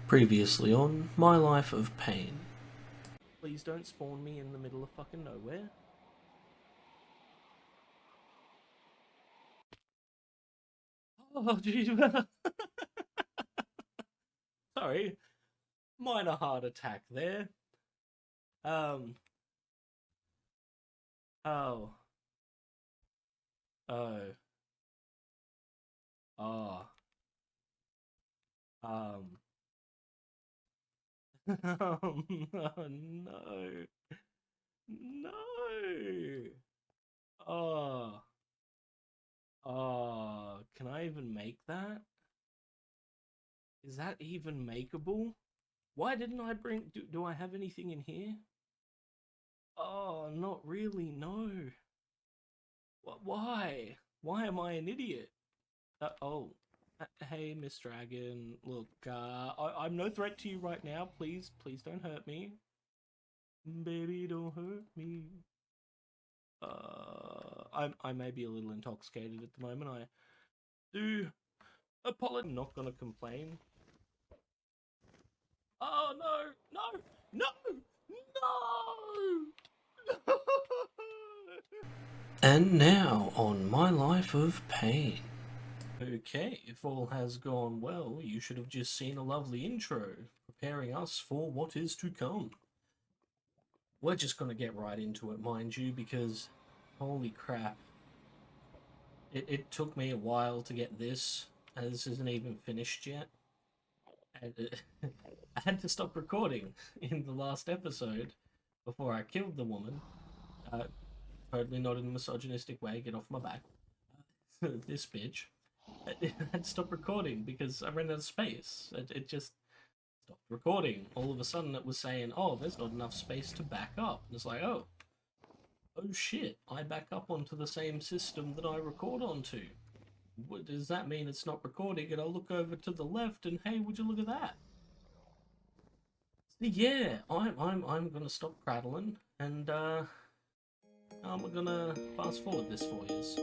Previously on My Life of Pain. Please don't spawn me in the middle of fucking nowhere. Oh, jeez. Sorry. Minor heart attack there. Oh. Oh. Oh. Oh, no. No. Oh. Oh. Can I even make that? Is that even makeable? Why didn't I bring... Do I have anything in here? Oh, not really, no. Why? Why am I an idiot? Hey, Miss Dragon. Look, I'm no threat to you right now. Please don't hurt me. Baby, don't hurt me. I may be a little intoxicated at the moment. I do apologize. I'm not gonna complain. Oh, no! No! And now on My Life of Pain. Okay, if all has gone well, you should have just seen a lovely intro, preparing us for what is to come. We're just gonna get right into it, mind you, because holy crap. It took me a while to get this, and this isn't even finished yet. And I had to stop recording in the last episode before I killed the woman. Totally not in a misogynistic way, get off my back. This bitch. I had to stop recording because I ran out of space. It just stopped recording. All of a sudden it was saying, oh, there's not enough space to back up. And it's like, oh shit, I back up onto the same system that I record onto. What does that mean? It's not recording? And I'll look over to the left and hey, would you look at that? Yeah, I'm gonna stop prattling and I'm gonna fast forward this for yous.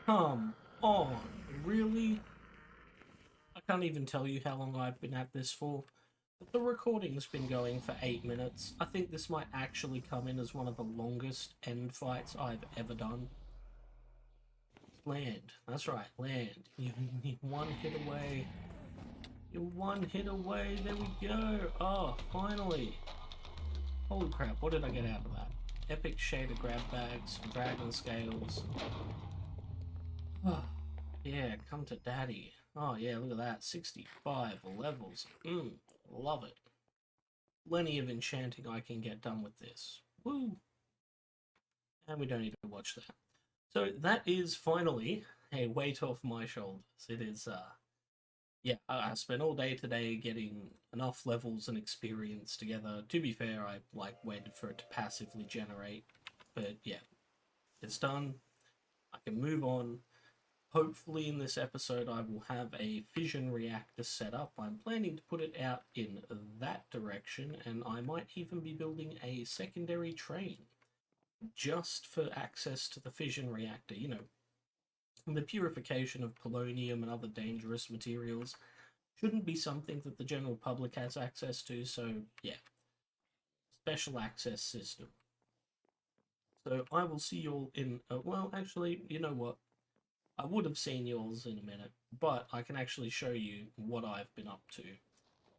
Come on, really? I can't even tell you how long I've been at this for. But the recording's been going for 8 minutes. I think this might actually come in as one of the longest end fights I've ever done. Land. That's right, land. You one hit away. You're one hit away. There we go. Oh, finally. Holy crap, what did I get out of that? Epic shader grab bags, dragon scales. Yeah, come to daddy. Oh yeah, look at that. 65 levels. Love it. Plenty of enchanting I can get done with this. Woo! And we don't need to watch that. So that is finally a weight off my shoulders. It is, yeah, I spent all day today getting enough levels and experience together. To be fair, I, waited for it to passively generate. But yeah, it's done. I can move on. Hopefully in this episode I will have a fission reactor set up. I'm planning to put it out in that direction, and I might even be building a secondary train just for access to the fission reactor. You know, the purification of polonium and other dangerous materials shouldn't be something that the general public has access to, so yeah, special access system. So I will see you all in, well, actually, you know what? I would have seen yours in a minute, but I can actually show you what I've been up to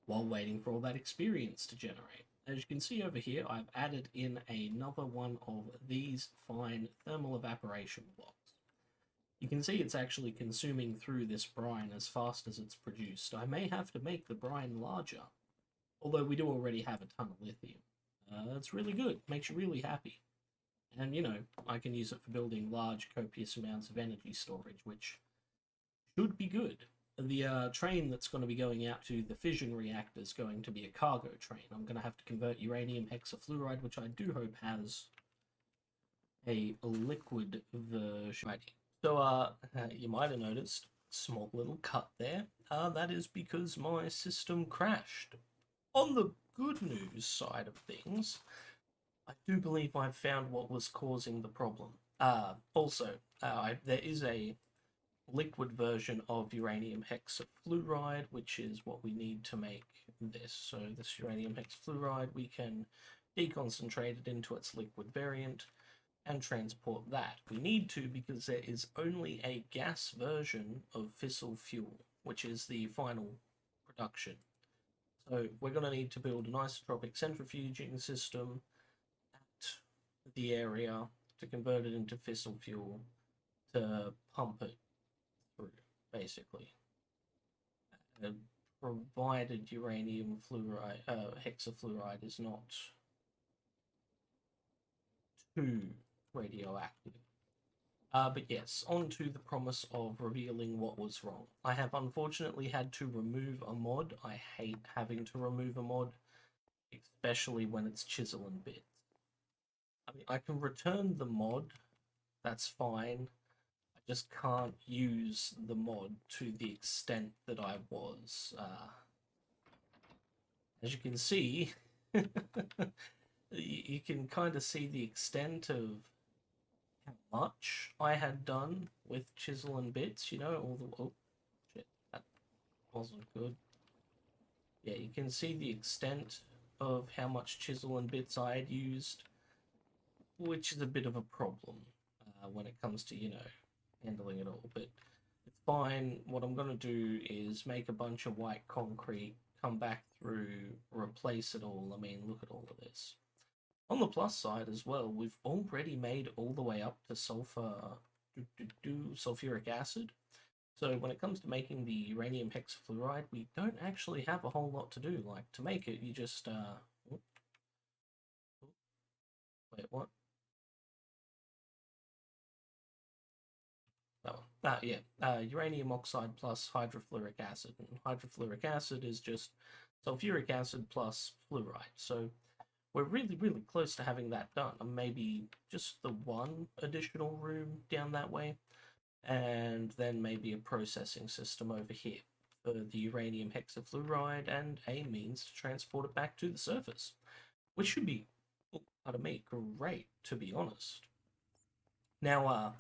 while waiting for all that experience to generate. As you can see over here, I've added in another one of these fine thermal evaporation blocks. You can see it's actually consuming through this brine as fast as it's produced. I may have to make the brine larger, although we do already have a ton of lithium. That's really good, makes you really happy. And, you know, I can use it for building large, copious amounts of energy storage, which should be good. The train that's going to be going out to the fission reactor is going to be a cargo train. I'm going to have to convert uranium hexafluoride, which I do hope has a liquid version. So, you might have noticed, small little cut there. That is because my system crashed. On the good news side of things, I do believe I've found what was causing the problem. Also, there is a liquid version of uranium hexafluoride, which is what we need to make this. So this uranium hexafluoride, we can deconcentrate it into its liquid variant and transport that. We need to because there is only a gas version of fissile fuel, which is the final production. So we're going to need to build an isotropic centrifuging system at the area to convert it into fissile fuel to pump it through, basically. Provided uranium fluoride, hexafluoride is not too radioactive. But yes, on to the promise of revealing what was wrong. I have unfortunately had to remove a mod. I hate having to remove a mod, especially when it's chisel and bits. I mean, I can return the mod, that's fine. I just can't use the mod to the extent that I was. As you can see, you can kind of see the extent of how much I had done with chisel and bits, you know, all the, oh shit, that wasn't good. Yeah, you can see the extent of how much chisel and bits I had used, which is a bit of a problem when it comes to, you know, handling it all, but it's fine. What I'm going to do is make a bunch of white concrete, come back through, replace it all. I mean, look at all of this. On the plus side as well, we've already made all the way up to sulfuric acid. So when it comes to making the uranium hexafluoride, we don't actually have a whole lot to do. Like, to make it, you just, wait, what? Oh, yeah, uranium oxide plus hydrofluoric acid. And hydrofluoric acid is just sulfuric acid plus fluoride. So we're really, really close to having that done. And maybe just the one additional room down that way, and then maybe a processing system over here for the uranium hexafluoride and a means to transport it back to the surface, which should be, pardon me, great, to be honest. Now,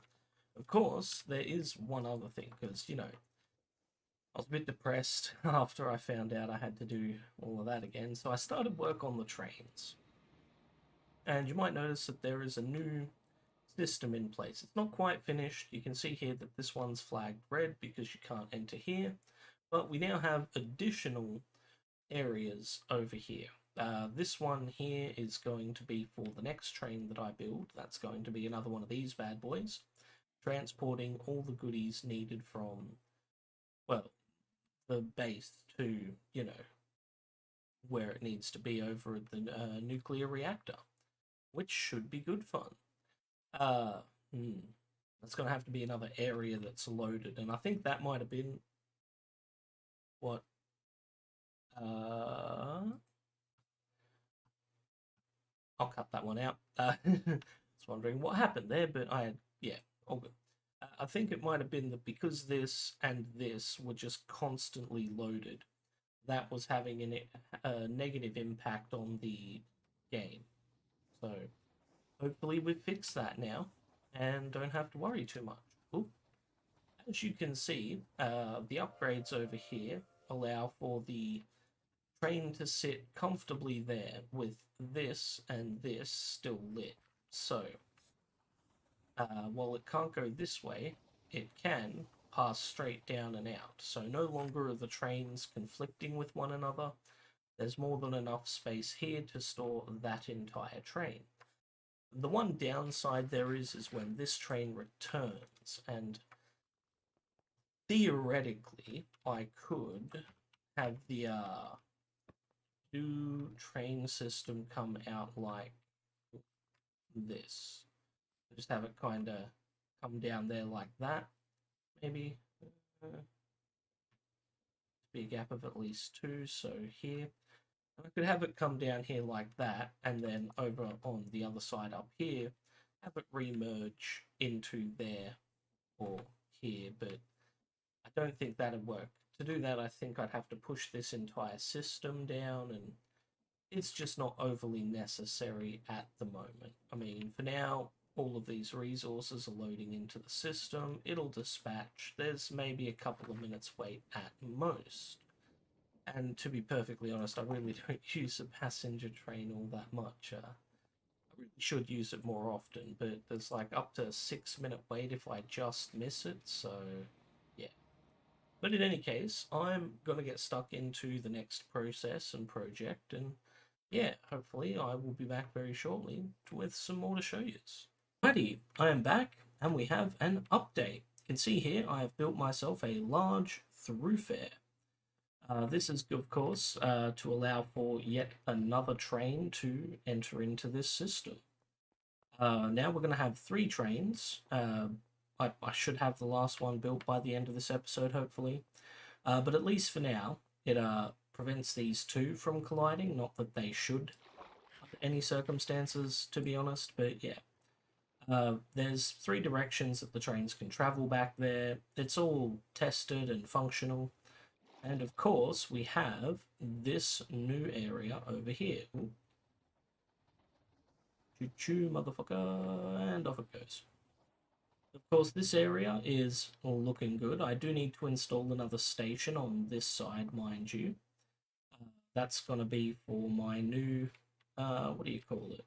Of course, there is one other thing, because, you know, I was a bit depressed after I found out I had to do all of that again, so I started work on the trains. And you might notice that there is a new system in place. It's not quite finished. You can see here that this one's flagged red because you can't enter here, but we now have additional areas over here. This one here is going to be for the next train that I build. That's going to be another one of these bad boys, transporting all the goodies needed from, well, the base to, you know, where it needs to be over at the nuclear reactor, which should be good fun. Uh, hmm, that's going to have to be another area that's loaded, and I think that might have been what. I'll cut that one out. I was wondering what happened there, but yeah, all good. I think it might have been that because this and this were just constantly loaded, that was having a negative impact on the game. So hopefully we've fixed that now and don't have to worry too much. Ooh. As you can see, the upgrades over here allow for the train to sit comfortably there with this and this still lit. So, while it can't go this way, it can pass straight down and out. So no longer are the trains conflicting with one another. There's more than enough space here to store that entire train. The one downside there is when this train returns, and theoretically I could have the new train system come out like this. Just have it kind of come down there like that, maybe. Be a gap of at least 2, so here. And I could have it come down here like that, and then over on the other side up here, have it remerge into there or here, but I don't think that'd work. To do that, I think I'd have to push this entire system down, and it's just not overly necessary at the moment. I mean, for now, all of these resources are loading into the system. It'll dispatch. There's maybe a couple of minutes wait at most. And to be perfectly honest, I really don't use a passenger train all that much. I really should use it more often, but there's like up to a 6-minute wait if I just miss it, so yeah. But in any case, I'm going to get stuck into the next process and project, and yeah, hopefully I will be back very shortly with some more to show you. Alrighty, I am back, and we have an update. You can see here I have built myself a large thoroughfare. This is, of course, to allow for yet another train to enter into this system. Now we're going to have 3 trains. I should have the last one built by the end of this episode, hopefully. But at least for now, it prevents these 2 from colliding. Not that they should, under any circumstances, to be honest, but yeah. There's 3 directions that the trains can travel back there. It's all tested and functional. And of course, we have this new area over here. Choo-choo, motherfucker, and off it goes. Of course, this area is looking good. I do need to install another station on this side, mind you. That's going to be for my new, what do you call it?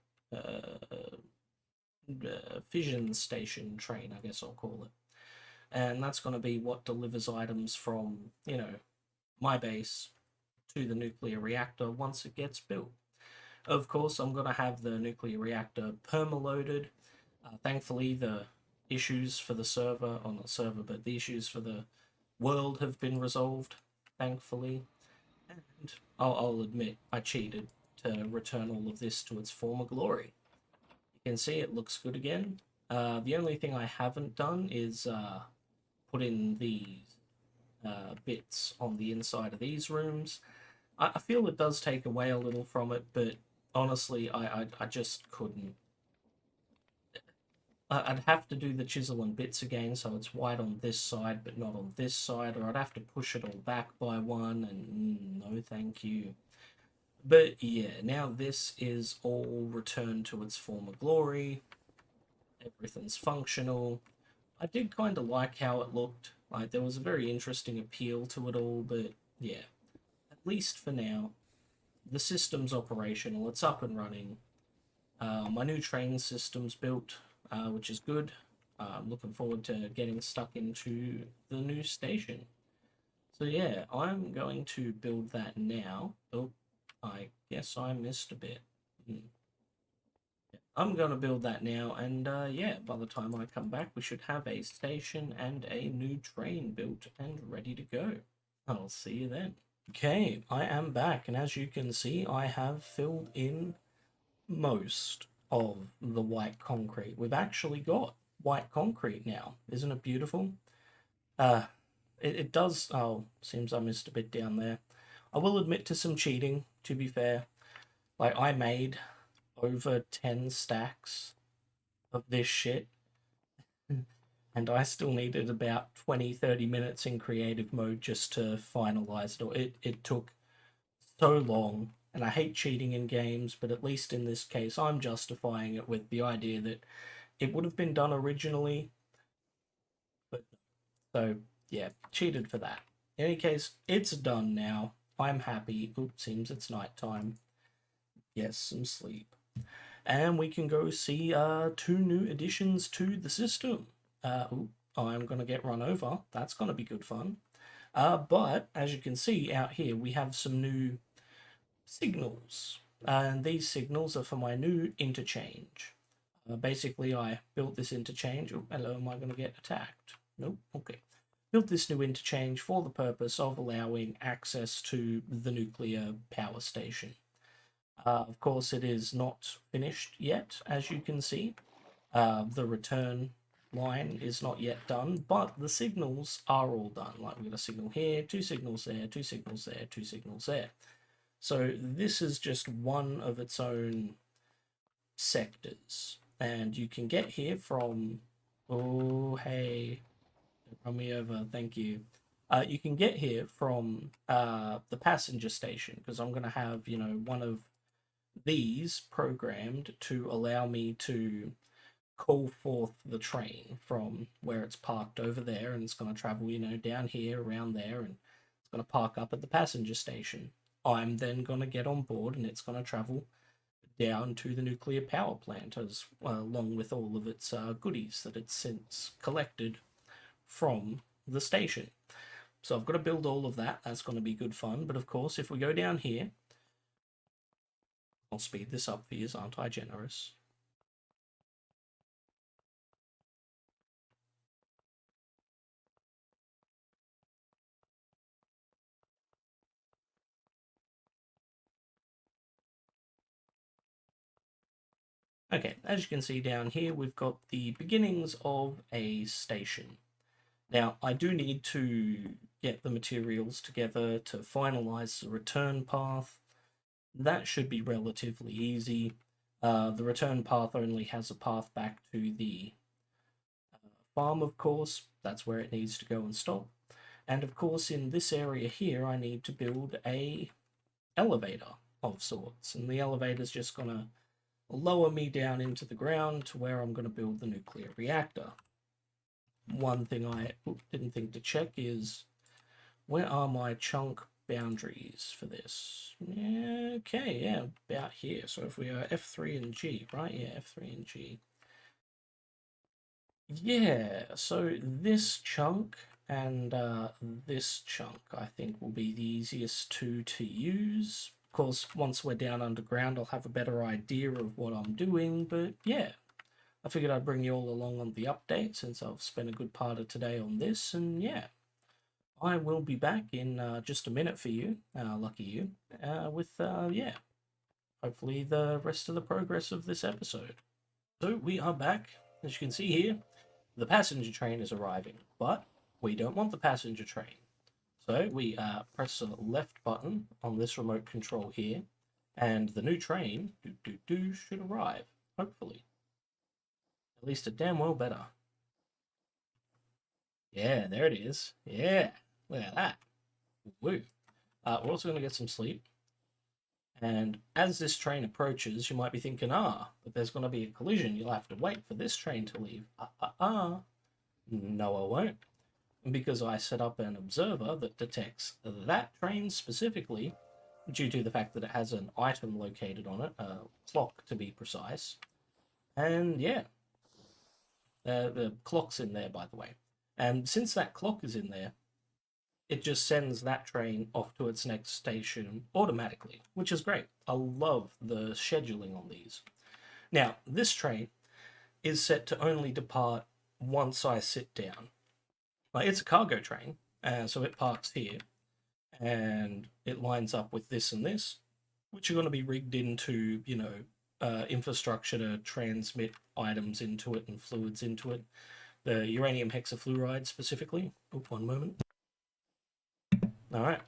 Fission station train, I guess I'll call it. And that's going to be what delivers items from, you know, my base to the nuclear reactor once it gets built. Of course, I'm going to have the nuclear reactor perma-loaded. Thankfully, the issues for the server, or not server, but the issues for the world have been resolved, thankfully. And I'll admit, I cheated to return all of this to its former glory. You can see it looks good again. The only thing I haven't done is put in these bits on the inside of these rooms. I feel it does take away a little from it, but honestly, I just couldn't. I'd have to do the chisel and bits again, so it's white on this side, but not on this side, or I'd have to push it all back by one, and no thank you. But yeah, now this is all returned to its former glory. Everything's functional. I did kind of like how it looked. Like, there was a very interesting appeal to it all, but yeah, at least for now, the system's operational. It's up and running. My new train system's built, which is good. I'm looking forward to getting stuck into the new station. So yeah, I'm going to build that now. Oh, I guess I missed a bit. Hmm. I'm going to build that now, and yeah, by the time I come back, we should have a station and a new train built and ready to go. I'll see you then. Okay, I am back, and as you can see, I have filled in most of the white concrete. We've actually got white concrete now. Isn't it beautiful? Uh, it does. Oh, seems I missed a bit down there. I will admit to some cheating, to be fair. Like, I made over 10 stacks of this shit, and I still needed about 20-30 minutes in creative mode just to finalize it. Or it took so long, and I hate cheating in games, but at least in this case, I'm justifying it with the idea that it would have been done originally, but so yeah, cheated for that. In any case, it's done now. I'm happy. Oops, seems it's night time. Yes, some sleep. And we can go see two new additions to the system. I'm gonna get run over. That's gonna be good fun. But as you can see out here, we have some new signals. And these signals are for my new interchange. Basically, I built this interchange. Oh, hello, am I going to get attacked? Nope, okay. Built this new interchange for the purpose of allowing access to the nuclear power station. Of course, it is not finished yet, as you can see. The return line is not yet done, but the signals are all done. Like, we've got a signal here, two signals there, two signals there, two signals there. So this is just one of its own sectors. And you can get here from, oh, hey, run me over, thank you. You can get here from the passenger station, because I'm going to have, one of these programmed to allow me to call forth the train from where it's parked over there, and it's going to travel, down here, around there, and it's going to park up at the passenger station. I'm then going to get on board, and it's going to travel down to the nuclear power plant, as along with all of its goodies that it's since collected from the station. So I've got to build all of that. That's going to be good fun. But of course, if we go down here, I'll speed this up for you, aren't I generous? Okay, as you can see down here, we've got the beginnings of a station. Now, I do need to get the materials together to finalize the return path. That should be relatively easy. The return path only has a path back to the farm, of course. That's where it needs to go and stop. And of course, in this area here, I need to build a elevator of sorts. And the elevator's just going to lower me down into the ground to where I'm going to build the nuclear reactor. One thing I didn't think to check is, where are my chunk boundaries for this? Yeah, okay, yeah, about here. So if we are F3 and G, right? Yeah, F3 and G. Yeah, so this chunk and this chunk, I think, will be the easiest two to use. Of course, once we're down underground, I'll have a better idea of what I'm doing, but yeah. I figured I'd bring you all along on the update since I've spent a good part of today on this, and yeah. I will be back in just a minute for you, lucky you, with, yeah, hopefully the rest of the progress of this episode. So we are back. As you can see here, the passenger train is arriving, but we don't want the passenger train. So we press the left button on this remote control here, and the new train should arrive, hopefully. At least it damn well better. Yeah, there it is. Yeah, look at that. Woo. We're also going to get some sleep. And as this train approaches, you might be thinking, but there's going to be a collision. You'll have to wait for this train to leave. No, I won't, because I set up an observer that detects that train specifically due to the fact that it has an item located on it, a clock to be precise. And yeah, the clock's in there, by the way. And since that clock is in there, it just sends that train off to its next station automatically, which is great. I love the scheduling on these. Now, this train is set to only depart once I sit down. Like, it's a cargo train, so it parks here, and it lines up with this and this, which are going to be rigged into, infrastructure to transmit items into it and fluids into it. The uranium hexafluoride specifically. Oh, one moment. All right.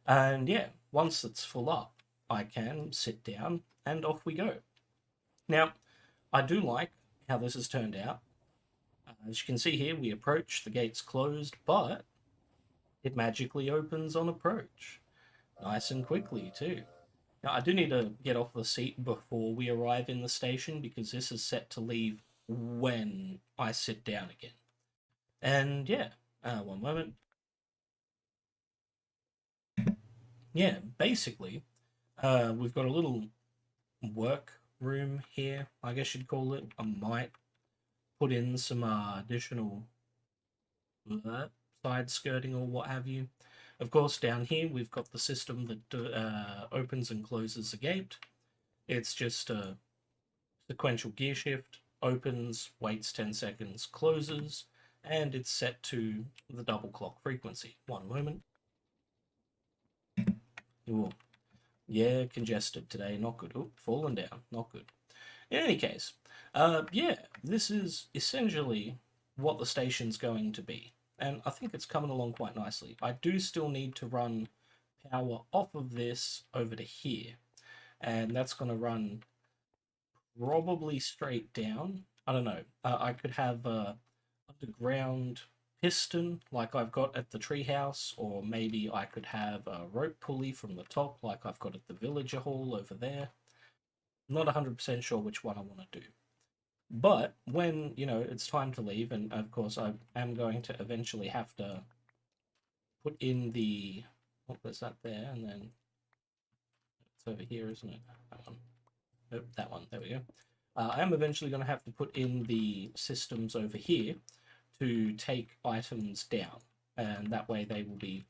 And yeah, once it's full up, I can sit down and off we go. Now, I do like how this has turned out. As you can see here, we approach, the gate's closed, but it magically opens on approach. Nice and quickly, too. Now, I do need to get off the seat before we arrive in the station because this is set to leave when I sit down again. And yeah, one moment. Yeah, basically, we've got a little work room here, I guess you'd call it. I might put in some additional side skirting or what have you. Of course, down here we've got the system that opens and closes the gate. It's just a sequential gear shift, opens, waits 10 seconds, closes, and it's set to the double clock frequency. One moment. Ooh, yeah, congested today, not good. Oh, fallen down, not good. In any case, yeah, this is essentially what the station's going to be. And I think it's coming along quite nicely. I do still need to run power off of this over to here. And that's going to run probably straight down. I don't know. I could have a underground piston like I've got at the treehouse, or maybe I could have a rope pulley from the top like I've got at the villager hall over there. I'm not 100% sure which one I want to do. But when, it's time to leave, and of course I am going to eventually have to put in the, oh, there's that there, and then it's over here, isn't it? That one. Nope, that one, there we go. I am eventually going to have to put in the systems over here to take items down, and that way they will be,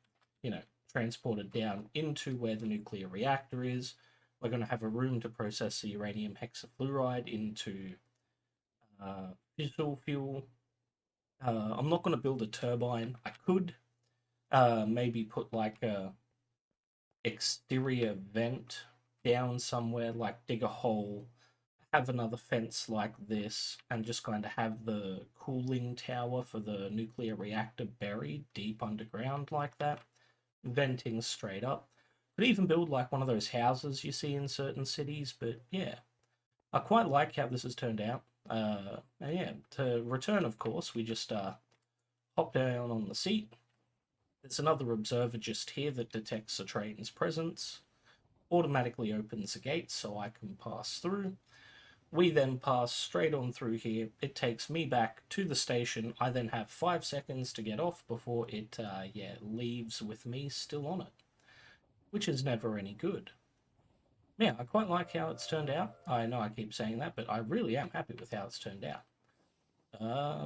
transported down into where the nuclear reactor is. We're going to have a room to process the uranium hexafluoride into fissile fuel. I'm not going to build a turbine. I could maybe put like a exterior vent down somewhere, like dig a hole, have another fence like this, and just kind of have the cooling tower for the nuclear reactor buried deep underground like that, venting straight up. Could even build like one of those houses you see in certain cities, but yeah, I quite like how this has turned out. And yeah, to return, of course, we just hop down on the seat. There's another observer just here that detects the train's presence, automatically opens the gate so I can pass through. We then pass straight on through here. It takes me back to the station. I then have 5 seconds to get off before it, leaves with me still on it, which is never any good. Yeah, I quite like how it's turned out. I know I keep saying that, but I really am happy with how it's turned out.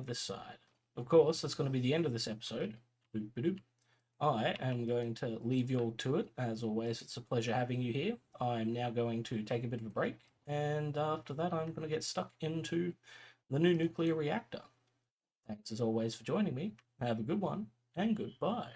This side. Of course, that's going to be the end of this episode. Boop-a-doop. I am going to leave you all to it. As always, it's a pleasure having you here. I'm now going to take a bit of a break, and after that, I'm going to get stuck into the new nuclear reactor. Thanks as always for joining me. Have a good one, and goodbye.